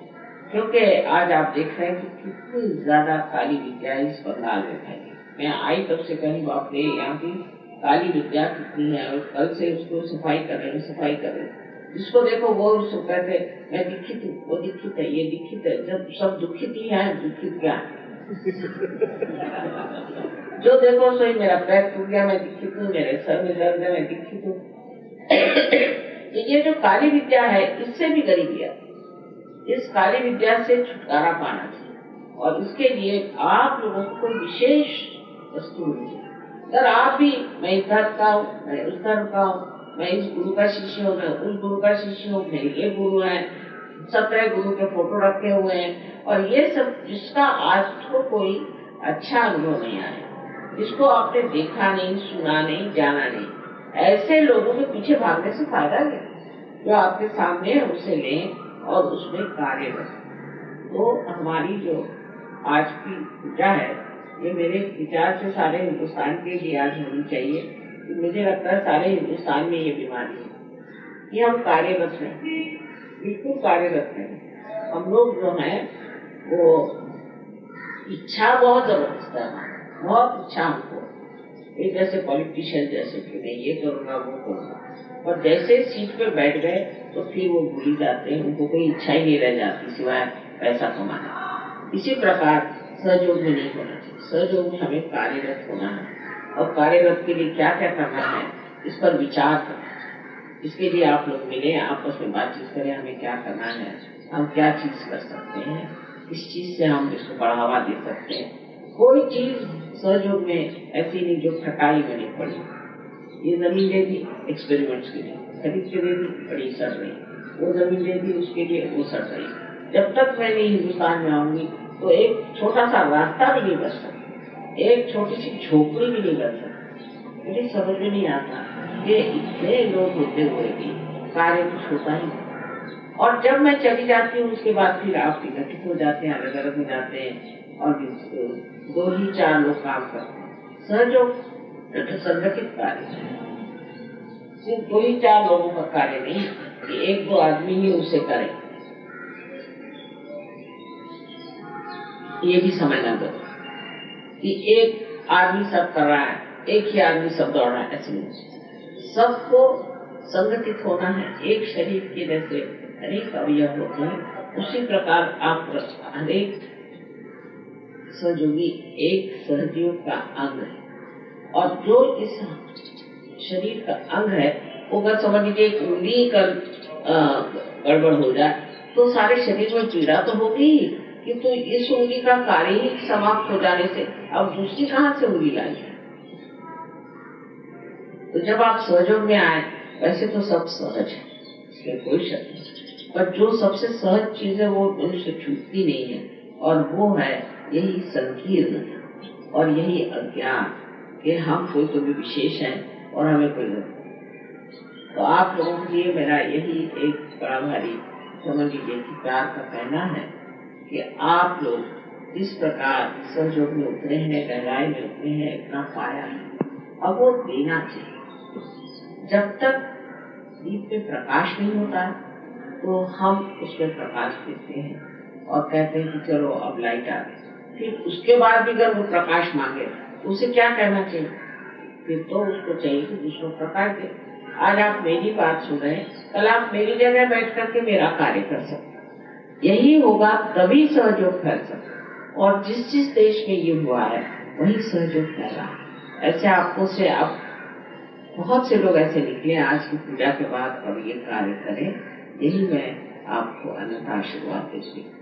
क्योंकि आज आप देख रहे हैं कि कितनी ज्यादा काली विद्या इस बंगाल में फैली। मैं आई तब से कहीं बाप रे यहाँ की काली विद्या कितनी है, और कल से उसको सफाई कर रहे हैं। जिसको देखो वो उसको कहते मैं दीक्षित हूँ, वो दीक्षित है, ये दीक्षित है। जब सब दुखित ही है, दुखित क्या है? जो देखो सोई मेरा पैर टूट गया मैं दीक्षित हूँ, मेरे सर में दर्द है मैं दीक्षित हूँ। ये जो काली विद्या है इससे भी गरीबी है। इस काली विद्या से छुटकारा पाना चाहिए और इसके लिए आप लोगों को कोई विशेष वस्तु मिलनी चाहिए। अगर आप भी, मैं इस धर्म का हूँ, मैं उस धर्म का हूँ, मैं इस गुरु का शिष्य हूँ, मैं उस गुरु का शिष्य हूँ, मेरे ये गुरु है, 17 गुरु के फोटो रखे हुए हैं, और ये सब जिसका आज तो कोई अच्छा अनुभव नहीं आया, जिसको आपने देखा नहीं, सुना नहीं, जाना नहीं, ऐसे लोगों के पीछे भागने से फायदा नहीं। जो आपके सामने है उसे लें और उसमें कार्य करें। तो हमारी जो आज की पूजा है, ये मेरे विचार से सारे हिंदुस्तान के लिए आज होनी चाहिए। मुझे लगता है सारे हिंदुस्तान में ये बीमारी है कि हम कार्यरत हैं, बिल्कुल कार्यरत हैं। हम लोग जो हैं वो इच्छा बहुत जबरदस्त है, बहुत इच्छा हमको, ये जैसे पॉलिटिशियन जैसे कि मैं ये करूँगा वो करूँगा, और जैसे सीट पे बैठ गए तो फिर वो भूल जाते हैं, उनको कोई इच्छा ही नहीं रह जाती सिवाय पैसा कमाना। इसी प्रकार सहयोग में नहीं होना चाहिए। सहयोग में हमें कार्यरत होना है, और कार्यरत के लिए क्या क्या करना है इस पर विचार करना है। इसके लिए आप लोग मिले, आपस में बातचीत करें, हमें क्या करना है, हम क्या चीज कर सकते हैं, इस चीज से हम इसको बढ़ावा दे सकते हैं। कोई चीज सहयोग में ऐसी नहीं जो खटाई में नहीं पड़ी। ये जमीन दे दी एक्सपेरिमेंट्स के लिए, खरीद के दे दी, बड़ी सड़ रही, वो जमीन दे दी उसके लिए, वो सड़ रही। जब तक मैं नहीं हिंदुस्तान में आऊंगी तो एक छोटा सा रास्ता भी नहीं बन सकता, एक छोटी सी झोपड़ी भी नहीं बन सकती। मुझे समझ में नहीं आता कि इतने लोग होते हुए भी कार्य कुछ होता ही नहीं। और जब मैं चली जाती हूँ उसके बाद फिर आप विघटित हो जाते हैं, अलग अलग हो जाते हैं, और 2 ही 4 लोग काम करते हैं। सहयोग संगठित कार्य है, सिर्फ 2 ही 4 लोगों का कार्य नहीं कि 1-2 आदमी ही उसे करें, ये भी समझना जरूरी कि एक आदमी सब कर रहा है, एक ही आदमी सब दौड़ रहा है, ऐसे नहीं। सबको संगठित होना है। एक शरीर के जैसे अनेक अवयव होते हैं, उसी प्रकार आप हरेक सहयोगी एक सहयोग का अंग है, और जो इस शरीर का अंग है वो अगर समझ लीजिए एक उंगली का गड़बड़ हो जाए तो सारे शरीर में पीड़ा तो होगी, किंतु इस उंगली का कार्य ही समाप्त हो जाने से अब दूसरी कहाँ से उंगली लाई है। तो जब आप सहयोग में आए, वैसे तो सब सहज है, इसमें कोई शक नहीं, पर जो सबसे सहज चीज है वो उनसे छूटती नहीं है, और वो है यही संकीर्ण और यही अज्ञान कि हम कोई तो भी विशेष है और हमें कोई नहीं। तो आप लोगों के लिए मेरा यही एक बड़ा भारी समझ लीजिए कि प्यार का कहना है कि आप लोग इस प्रकार सहयोग में उतरे हैं, गहराई में उतरे हैं, इतना पाया है, अब वो देना चाहिए। जब तक दीप में प्रकाश नहीं होता तो हम उसमें प्रकाश देते हैं और कहते हैं कि चलो अब लाइट आ गई। फिर उसके बाद भी अगर वो प्रकाश मांगे तो उसे क्या कहना चाहिए? फिर तो उसको चाहिए कि दूसरों प्रकाश दे। आज आप मेरी बात सुन रहे हैं, कल आप मेरी जगह बैठ करके मेरा कार्य कर सकते। यही होगा तभी सहयोग फैल सकता, और जिस देश में ये हुआ है वही सहयोग फैला। ऐसे आपको से अब बहुत से लोग ऐसे निकले आज की पूजा के बाद और ये कार्य करें, यही मैं आपको अनंत आशीर्वाद देती हूँ।